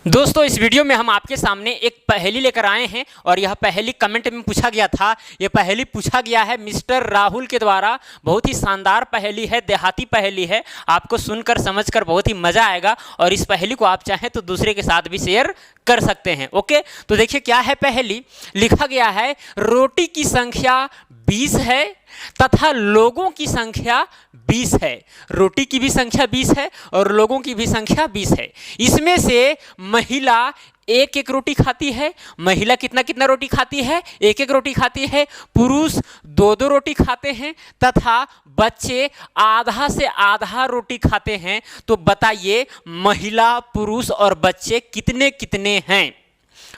दोस्तों इस वीडियो में हम आपके सामने एक पहेली लेकर आए हैं और यह पहेली कमेंट में पूछा गया था। यह पहेली पूछा गया है मिस्टर राहुल के द्वारा। बहुत ही शानदार पहेली है, देहाती पहेली है। आपको सुनकर समझकर बहुत ही मज़ा आएगा और इस पहेली को आप चाहें तो दूसरे के साथ भी शेयर कर सकते हैं। ओके, तो देखिए क्या है पहेली। लिखा गया है रोटी की संख्या 20 है तथा लोगों की संख्या 20 है। रोटी की भी संख्या 20 है और लोगों की भी संख्या 20 है। इसमें से महिला एक एक रोटी खाती है। महिला कितना कितना रोटी खाती है? एक एक रोटी खाती है। पुरुष दो दो रोटी खाते हैं तथा बच्चे आधा से आधा रोटी खाते हैं। तो बताइए महिला, पुरुष और बच्चे कितने कितने हैं?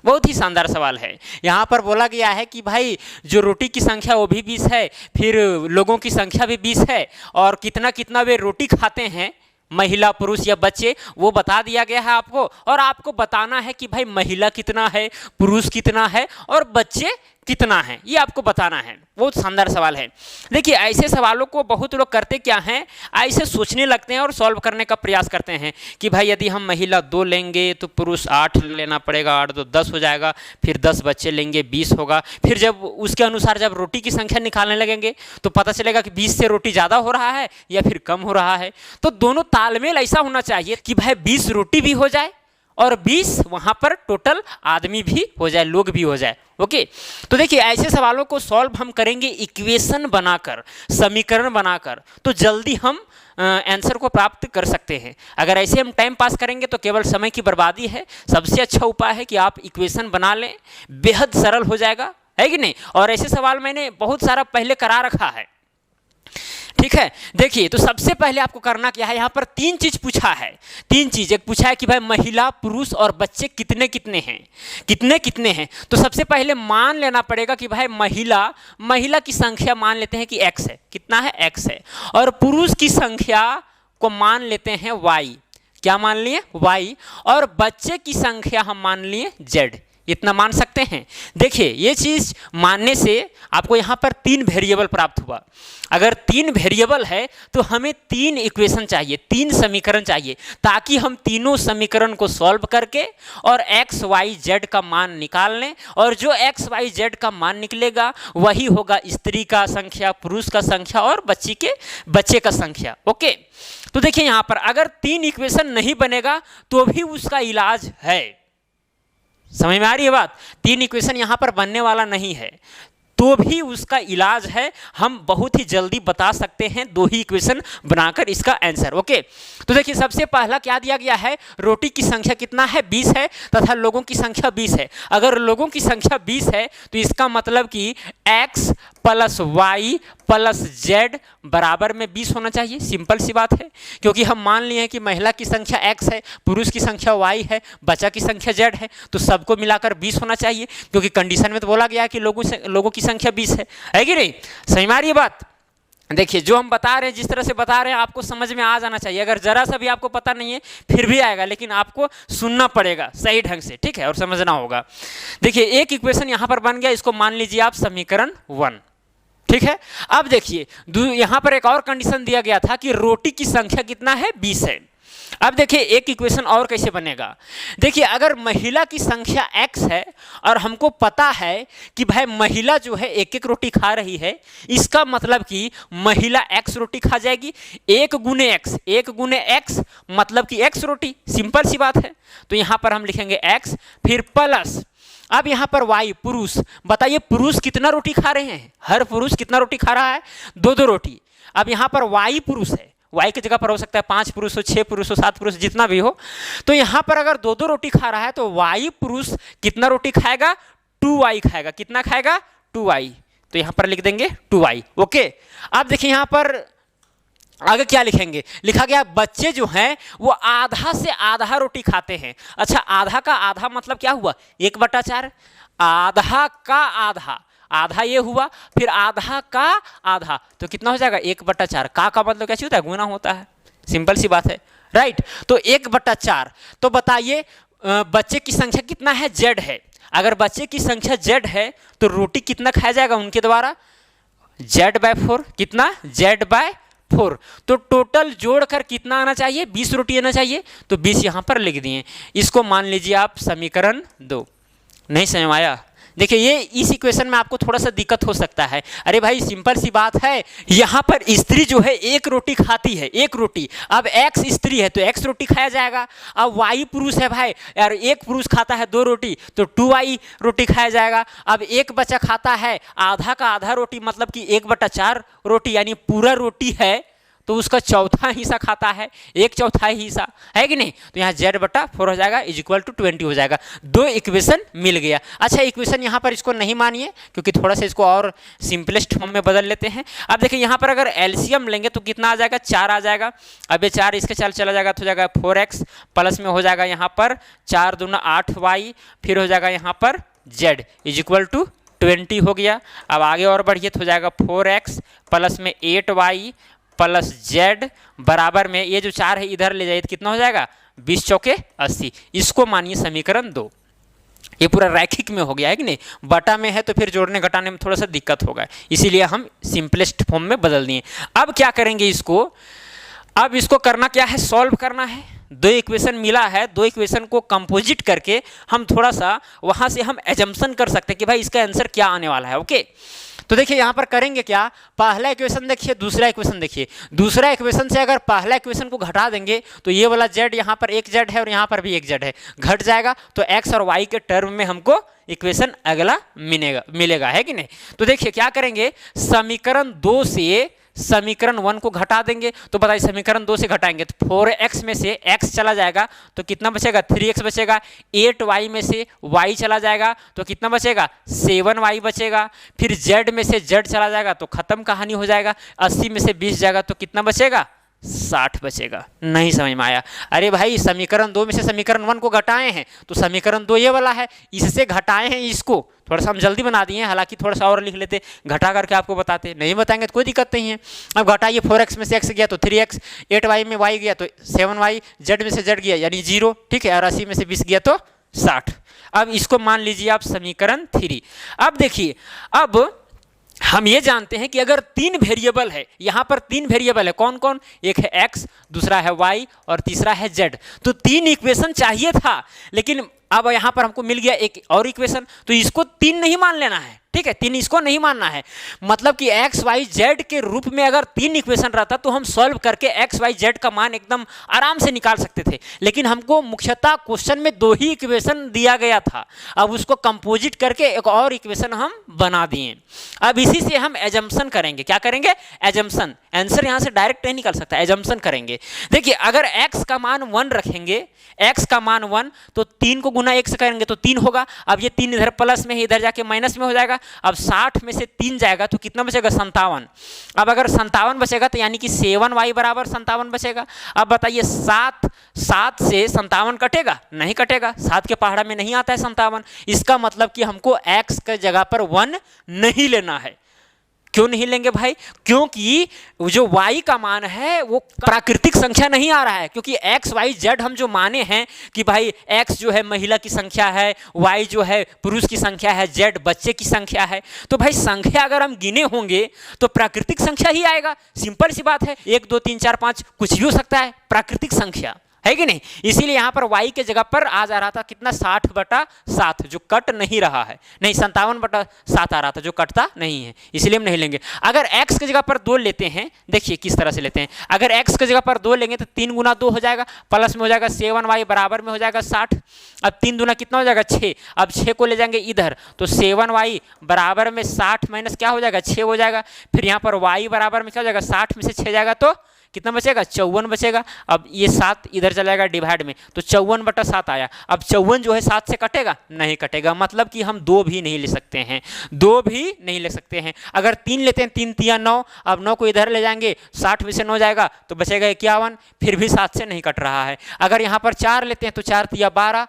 बहुत ही शानदार सवाल है। यहाँ पर बोला गया है कि भाई जो रोटी की संख्या वो भी 20 है, फिर लोगों की संख्या भी 20 है और कितना कितना वे रोटी खाते हैं महिला, पुरुष या बच्चे, वो बता दिया गया है आपको। और आपको बताना है कि भाई महिला कितना है, पुरुष कितना है और बच्चे कितना है, ये आपको बताना है। बहुत शानदार सवाल है। देखिए ऐसे सवालों को बहुत लोग करते क्या हैं, ऐसे सोचने लगते हैं और सॉल्व करने का प्रयास करते हैं कि भाई यदि हम महिला 2 लेंगे तो पुरुष 8 लेना पड़ेगा, 8 तो 10 हो जाएगा, फिर 10 बच्चे लेंगे 20 होगा। फिर जब उसके अनुसार जब रोटी की संख्या निकालने लगेंगे तो पता चलेगा कि 20 से रोटी ज़्यादा हो रहा है या फिर कम हो रहा है। तो दोनों तालमेल ऐसा होना चाहिए कि भाई 20 रोटी भी हो जाए और 20 वहाँ पर टोटल आदमी भी हो जाए, लोग भी हो जाए। ओके, तो देखिए ऐसे सवालों को सॉल्व हम करेंगे इक्वेशन बनाकर, समीकरण बनाकर, तो जल्दी हम आंसर को प्राप्त कर सकते हैं। अगर ऐसे हम टाइम पास करेंगे तो केवल समय की बर्बादी है। सबसे अच्छा उपाय है कि आप इक्वेशन बना लें, बेहद सरल हो जाएगा, है कि नहीं। और ऐसे सवाल मैंने बहुत सारा पहले करा रखा है, ठीक है। देखिए तो सबसे पहले आपको करना क्या है, यहाँ पर 3 चीज पूछा है। 3 चीज, एक पूछा है कि भाई महिला, पुरुष और बच्चे कितने कितने हैं, कितने कितने हैं। तो सबसे पहले मान लेना पड़ेगा कि भाई महिला की संख्या मान लेते हैं कि x है। कितना है? x है। और पुरुष की संख्या को मान लेते हैं y। क्या मान लिए? y। और बच्चे की संख्या हम मान लिए z। इतना मान सकते हैं। देखिए ये चीज़ मानने से आपको यहाँ पर 3 वेरिएबल प्राप्त हुआ। अगर 3 वेरिएबल है तो हमें 3 इक्वेशन चाहिए, 3 समीकरण चाहिए, ताकि हम तीनों समीकरण को सॉल्व करके और x, y, z का मान निकाल लें। और जो x, y, z का मान निकलेगा वही होगा स्त्री का संख्या, पुरुष का संख्या और बच्चे का संख्या। ओके, तो देखिए यहाँ पर अगर 3 इक्वेशन नहीं बनेगा तो भी उसका इलाज है। समझ में आ रही है बात? 3 इक्वेशन यहाँ पर बनने वाला नहीं है तो भी उसका इलाज है। हम बहुत ही जल्दी बता सकते हैं 2 ही इक्वेशन बनाकर इसका आंसर। ओके, तो देखिए सबसे पहला क्या दिया गया है, रोटी की संख्या कितना है? 20 है तथा लोगों की संख्या 20 है। अगर लोगों की संख्या 20 है तो इसका मतलब कि x + y + z बराबर में 20 होना चाहिए। सिंपल सी बात है, क्योंकि हम मान लिए हैं कि महिला की संख्या x है, पुरुष की संख्या y है, बच्चा की संख्या z है, तो सबको मिलाकर 20 होना चाहिए। क्योंकि कंडीशन में तो बोला गया है कि लोगों की संख्या 20 है कि नहीं? सही में आ रही है बात? देखिए जो हम बता रहे हैं, जिस तरह से बता रहे हैं, आपको समझ में आ जाना चाहिए। अगर जरा सा भी आपको पता नहीं है फिर भी आएगा, लेकिन आपको सुनना पड़ेगा सही ढंग से, ठीक है, और समझना होगा। देखिए एक इक्वेशन यहाँ पर बन गया, इसको मान लीजिए आप समीकरण 1, ठीक है। अब देखिए यहाँ पर एक और कंडीशन दिया गया था कि रोटी की संख्या कितना है? 20 है। अब देखिए एक इक्वेशन और कैसे बनेगा। देखिए अगर महिला की संख्या x है और हमको पता है कि भाई महिला जो है एक एक रोटी खा रही है, इसका मतलब कि महिला x रोटी खा जाएगी। 1 गुने x मतलब कि x रोटी। सिंपल सी बात है। तो यहाँ पर हम लिखेंगे x, फिर प्लस, अब यहाँ पर y पुरुष। बताइए पुरुष कितना रोटी खा रहे हैं? हर पुरुष कितना रोटी खा रहा है? 2 रोटी। अब यहाँ पर y पुरुष है, y की जगह पर हो सकता है 5 पुरुष हो, 6 पुरुष हो, 7 पुरुष, जितना भी हो। तो यहाँ पर अगर 2 रोटी खा रहा है तो y पुरुष कितना रोटी खाएगा? 2y खाएगा। कितना खाएगा? 2y। तो यहाँ पर लिख देंगे 2y। ओके, अब देखिए यहाँ पर आगे क्या लिखेंगे। लिखा गया बच्चे जो हैं वो आधा से आधा रोटी खाते हैं। अच्छा, आधा का आधा मतलब क्या हुआ? 1/4। आधा का आधा, आधा ये हुआ, फिर आधा का आधा तो कितना हो जाएगा? 1/4। का मतलब कैसे होता है? गुना होता है। सिंपल सी बात है, राइट। तो 1/4। तो बताइए बच्चे की संख्या कितना है? z है। अगर बच्चे की संख्या z है तो रोटी कितना खाया जाएगा उनके द्वारा? z/4। कितना? z/4। 4। तो टोटल जोड़कर कितना आना चाहिए? 20 रोटी आना चाहिए। तो 20 यहाँ पर लिख दिए। इसको मान लीजिए आप समीकरण 2। नहीं समझ में आया? देखिए ये इस इक्वेशन में आपको थोड़ा सा दिक्कत हो सकता है। अरे भाई सिंपल सी बात है, यहाँ पर स्त्री जो है एक रोटी खाती है, एक रोटी। अब एक्स स्त्री है तो एक्स रोटी खाया जाएगा। अब वाई पुरुष है भाई, यार एक पुरुष खाता है 2 रोटी तो 2y रोटी खाया जाएगा। अब एक बच्चा खाता है आधा का आधा रोटी, मतलब कि 1/4 रोटी, यानी पूरा रोटी है तो उसका चौथा हिस्सा खाता है, 1/4 हिस्सा, है कि नहीं? तो यहाँ z/4 हो जाएगा = 20 हो जाएगा। 2 इक्वेशन मिल गया। अच्छा इक्वेशन यहाँ पर इसको नहीं मानिए, क्योंकि थोड़ा सा इसको और सिंपलेस्ट फॉर्म में बदल लेते हैं। अब देखिए यहाँ पर अगर एलसीएम लेंगे तो कितना आ जाएगा? 4 आ जाएगा। अब ये 4 इसके चला जाएगा तो हो जाएगा 4x, प्लस में हो जाएगा यहाँ पर 4 दूना 8y, फिर हो जाएगा यहाँ पर z = 20 हो गया। अब आगे और बढ़िए तो हो जाएगा 4x प्लस में 8y प्लस z बराबर में ये जो 4 है इधर ले जाइए तो कितना हो जाएगा? 20 चौके 80। इसको मानिए समीकरण 2। ये पूरा रैखिक में हो गया है कि नहीं? बटा में है तो फिर जोड़ने घटाने में थोड़ा सा दिक्कत होगा, इसीलिए हम सिंपलेस्ट फॉर्म में बदल दिए। अब क्या करेंगे इसको? अब इसको करना क्या है? सॉल्व करना है। 2 इक्वेशन मिला है, 2 इक्वेशन को कंपोजिट करके हम थोड़ा सा वहाँ से हम एजम्पशन कर सकते हैं कि भाई इसका आंसर क्या आने वाला है। ओके, तो देखिए यहाँ पर करेंगे क्या? पहला इक्वेशन देखिए, दूसरा इक्वेशन देखिए। दूसरा इक्वेशन से अगर पहला इक्वेशन को घटा देंगे तो ये वाला z, यहाँ पर एक z है और यहाँ पर भी एक z है, घट जाएगा। तो x और y के टर्म में हमको इक्वेशन अगला मिलेगा, है कि नहीं? तो देखिए क्या करेंगे, समीकरण 2 से समीकरण 1 को घटा देंगे। तो बताइए समीकरण 2 से घटाएंगे तो 4x में से x चला जाएगा तो कितना बचेगा? 3x बचेगा। 8y में से y चला जाएगा तो कितना बचेगा? 7y बचेगा। फिर z में से z चला जाएगा तो खत्म कहानी हो जाएगा। 80 में से 20 जाएगा तो कितना बचेगा? 60 बचेगा। नहीं समझ में आया? अरे भाई समीकरण 2 में से समीकरण 1 को घटाए हैं तो समीकरण 2 ये वाला है, इससे घटाए हैं इसको। थोड़ा सा हम जल्दी बना दिए हैं, हालांकि थोड़ा सा और लिख लेते, घटा करके आपको बताते। नहीं बताएंगे तो कोई दिक्कत नहीं है। अब घटाइए, 4x में से x गया तो 3x, 8y में y गया तो 7y, z में से z गया यानी 0, ठीक है, और 80 में से 20 गया तो 60। अब इसको मान लीजिए आप समीकरण 3। अब देखिए, अब हम ये जानते हैं कि अगर 3 वेरिएबल है, यहाँ पर 3 वेरिएबल है, कौन कौन? एक है x, दूसरा है y और तीसरा है z। तो 3 इक्वेशन चाहिए था, लेकिन अब यहाँ पर हमको मिल गया एक और इक्वेशन, तो इसको 3 नहीं मान लेना है, ठीक है? 3 इसको नहीं मानना है। मतलब कि x y z के रूप में अगर 3 इक्वेशन रहता तो हम सॉल्व करके x y z का मान एकदम आराम से निकाल सकते थे, लेकिन हमको मुख्यतः क्वेश्चन में 2 ही इक्वेशन दिया गया था। अब उसको कंपोजिट करके एक और इक्वेशन हम बना दिए। अब इसी से हम एजम्पशन करेंगे। क्या करेंगे? एजम्पशन। आंसर यहाँ से डायरेक्ट नहीं निकल सकता, एजम्पशन करेंगे। देखिए अगर x का मान 1 रखेंगे, x का मान 1, तो 3 को गुना 1 से करेंगे तो 3 होगा। अब ये 3 इधर प्लस में है, इधर जाके माइनस में हो जाएगा। अब 60 में से 3 जाएगा तो कितना बचेगा? 57। अब अगर 57 बचेगा तो यानी कि 7y बराबर 57 बचेगा। अब बताइए 7 से 57 कटेगा? नहीं कटेगा, 7 के पहाड़ा में नहीं आता है 57। इसका मतलब कि हमको x के जगह पर 1 नहीं लेना है। क्यों नहीं लेंगे भाई? क्योंकि जो y का मान है वो प्राकृतिक संख्या नहीं आ रहा है, क्योंकि x y z हम जो माने हैं कि भाई x जो है महिला की संख्या है, y जो है पुरुष की संख्या है, z बच्चे की संख्या है। तो भाई संख्या अगर हम गिने होंगे तो प्राकृतिक संख्या ही आएगा। सिंपल सी बात है, 1 2 3 4 5 कुछ भी हो सकता है, प्राकृतिक संख्या है कि नहीं? इसीलिए यहाँ पर y के जगह पर आ जा रहा था कितना? 60/7, जो कट नहीं रहा है। नहीं, 57/7 आ रहा था जो कटता नहीं है, इसलिए हम नहीं लेंगे। अगर x की जगह पर 2 लेते हैं, देखिए किस तरह से लेते हैं। अगर x की जगह पर 2 लेंगे तो 3 गुना 2 हो जाएगा, प्लस में हो जाएगा 7y बराबर में हो जाएगा 60। अब 3 दूना कितना हो जाएगा? 6। अब 6 को ले जाएंगे इधर तो 7y बराबर में 60 माइनस क्या हो जाएगा? 6 हो जाएगा। फिर यहाँ पर y बराबर में क्या हो जाएगा? 60 में से 6 जाएगा तो कितना बचेगा? 54 बचेगा। अब ये 7 इधर चला जाएगा डिवाइड में तो 54/7 आया। अब 54 जो है 7 से कटेगा? नहीं कटेगा। मतलब कि हम 2 भी नहीं ले सकते हैं, 2 भी नहीं ले सकते हैं। अगर 3 लेते हैं, 3 3 9, अब 9 को इधर ले जाएंगे, 60 में से 9 जाएगा तो बचेगा 51, फिर भी 7 से नहीं कट रहा है। अगर यहाँ पर 4 लेते हैं तो 4 3 12,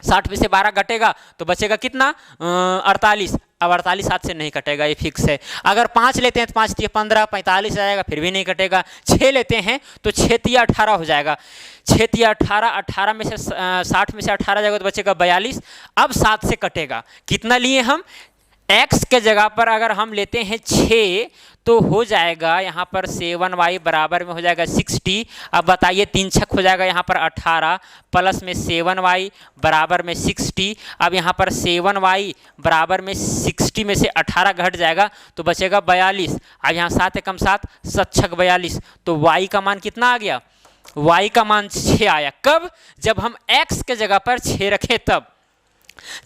60 में से 12 घटेगा तो बचेगा कितना? 48। अब 48 7 से नहीं कटेगा, ये फिक्स है। अगर 5 लेते हैं तो 5 3 15, 45 आ जाएगा, फिर भी नहीं कटेगा। 6 लेते हैं तो 6 3 18 हो जाएगा, 6 3 18, 18 में से 60 में से 18 जाएगा तो बचेगा 42। अब 7 से कटेगा, कितना लिए हम? x के जगह पर अगर हम लेते हैं 6 तो हो जाएगा यहाँ पर 7y बराबर में हो जाएगा 60। अब बताइए 3 छक हो जाएगा यहाँ पर 18 प्लस में 7y बराबर में 60। अब यहाँ पर 7y बराबर में 60 में से 18 घट जाएगा तो बचेगा 42। अब यहाँ 7 एकम 7 7 छक 42, तो y का मान कितना आ गया? y का मान 6 आया। कब? जब हम x के जगह पर 6 रखें तब।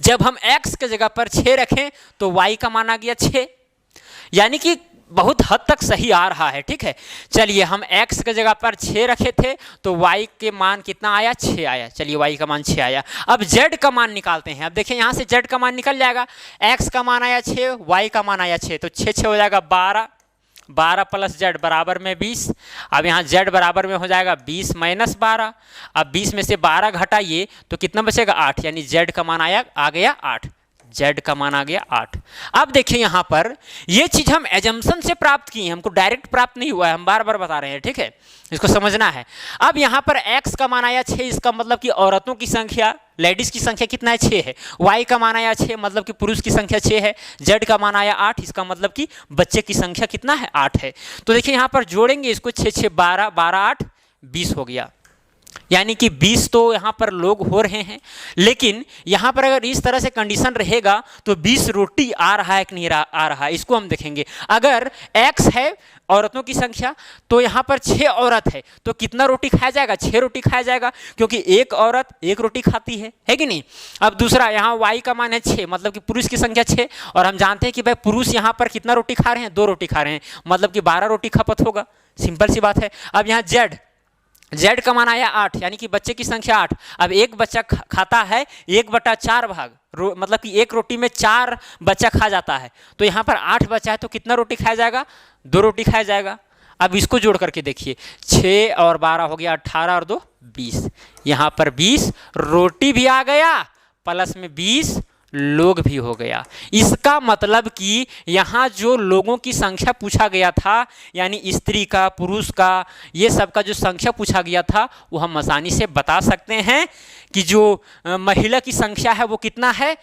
जब हम x के जगह पर 6 रखें तो y का मान आ गया 6, यानी कि बहुत हद तक सही आ रहा है। ठीक है, चलिए हम x के जगह पर 6 रखे थे तो y के मान कितना आया? 6 आया। चलिए y का मान 6 आया। अब z का मान निकालते हैं। अब देखिए यहाँ से z का मान निकल जाएगा। x का मान आया 6, y का मान आया 6, तो 6 हो जाएगा 12, 12 प्लस z बराबर में 20। अब यहाँ z बराबर में हो जाएगा 20 माइनस 12। अब 20 में से 12 घटाइए तो कितना बचेगा? 8, यानी z का मान आ गया 8। z का मान आ गया 8। अब देखिए यहाँ पर ये चीज हम एजम्पशन से प्राप्त की है, हमको डायरेक्ट प्राप्त नहीं हुआ है, हम बार बार बता रहे हैं। ठीक है, इसको समझना है। अब यहाँ पर x का मान आया 6, इसका मतलब कि औरतों की संख्या, लेडीज की संख्या कितना है? 6 है। y का मान आया 6, मतलब कि पुरुष की संख्या 6 है। z का मान आया 8, इसका मतलब कि बच्चे की संख्या कितना है? 8 है। तो देखिए यहाँ पर जोड़ेंगे इसको, 6 6 12, 12 8 20 हो गया, यानी कि 20 तो यहाँ पर लोग हो रहे हैं। लेकिन यहाँ पर अगर इस तरह से कंडीशन रहेगा तो 20 रोटी आ रहा है कि नहीं आ रहा है, इसको हम देखेंगे। अगर x है औरतों की संख्या तो यहाँ पर 6 औरत है तो कितना रोटी खाया जाएगा? 6 रोटी खाया जाएगा, क्योंकि एक औरत 1 रोटी खाती है कि नहीं। अब दूसरा, यहाँ y का मान है 6, मतलब कि पुरुष की संख्या 6, और हम जानते हैं कि भाई पुरुष यहाँ पर कितना रोटी खा रहे हैं? 2 रोटी खा रहे हैं, मतलब कि 12 रोटी खपत होगा। सिंपल सी बात है। अब यहाँ z का मान आया 8, यानी कि बच्चे की संख्या 8। अब एक बच्चा खाता है 1/4 भाग, मतलब कि 1 रोटी में 4 बच्चा खा जाता है, तो यहाँ पर 8 बचा है तो कितना रोटी खाया जाएगा? 2 रोटी खाया जाएगा। अब इसको जोड़ करके देखिए, 6 और 12 हो गया 18 और 2 20, यहाँ पर 20 रोटी भी आ गया प्लस में 20 लोग भी हो गया। इसका मतलब कि यहाँ जो लोगों की संख्या पूछा गया था, यानी स्त्री का, पुरुष का, ये सब का जो संख्या पूछा गया था वो हम आसानी से बता सकते हैं कि जो महिला की संख्या है वो कितना है?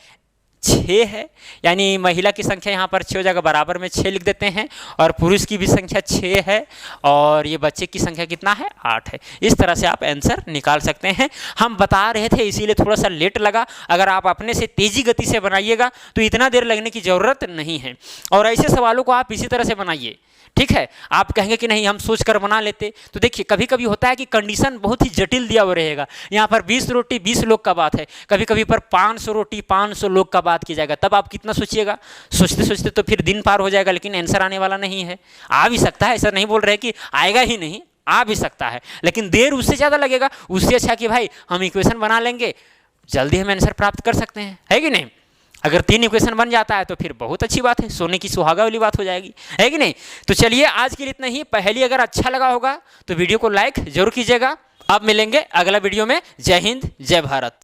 6 है, यानी महिला की संख्या यहाँ पर 6 हो जाएगा, बराबर में 6 लिख देते हैं, और पुरुष की भी संख्या 6 है, और ये बच्चे की संख्या कितना है? 8 है। इस तरह से आप आंसर निकाल सकते हैं। हम बता रहे थे इसीलिए थोड़ा सा लेट लगा, अगर आप अपने से तेज़ी गति से बनाइएगा तो इतना देर लगने की ज़रूरत नहीं है। और ऐसे सवालों को आप इसी तरह से बनाइए। ठीक है, आप कहेंगे कि नहीं हम सोच कर बना लेते, तो देखिए कभी कभी होता है कि कंडीशन बहुत ही जटिल दिया हुआ रहेगा। यहाँ पर 20 रोटी 20 लोग का बात है, कभी कभी पर 500 रोटी 500 लोग का बात की जाएगा, तब आप कितना सोचिएगा? सोचते सोचते तो फिर दिन पार हो जाएगा, लेकिन आंसर आने वाला नहीं है। आ भी सकता है, ऐसा नहीं बोल रहे कि आएगा ही नहीं, आ भी सकता है, लेकिन देर उससे ज़्यादा लगेगा। उससे अच्छा कि भाई हम इक्वेशन बना लेंगे, जल्दी हम आंसर प्राप्त कर सकते हैं, है कि नहीं। अगर 3 इक्वेशन बन जाता है तो फिर बहुत अच्छी बात है, सोने की सुहागा वाली बात हो जाएगी, है कि नहीं। तो चलिए आज के लिए इतना ही। पहली अगर अच्छा लगा होगा तो वीडियो को लाइक जरूर कीजिएगा। अब मिलेंगे अगला वीडियो में। जय हिंद, जय भारत।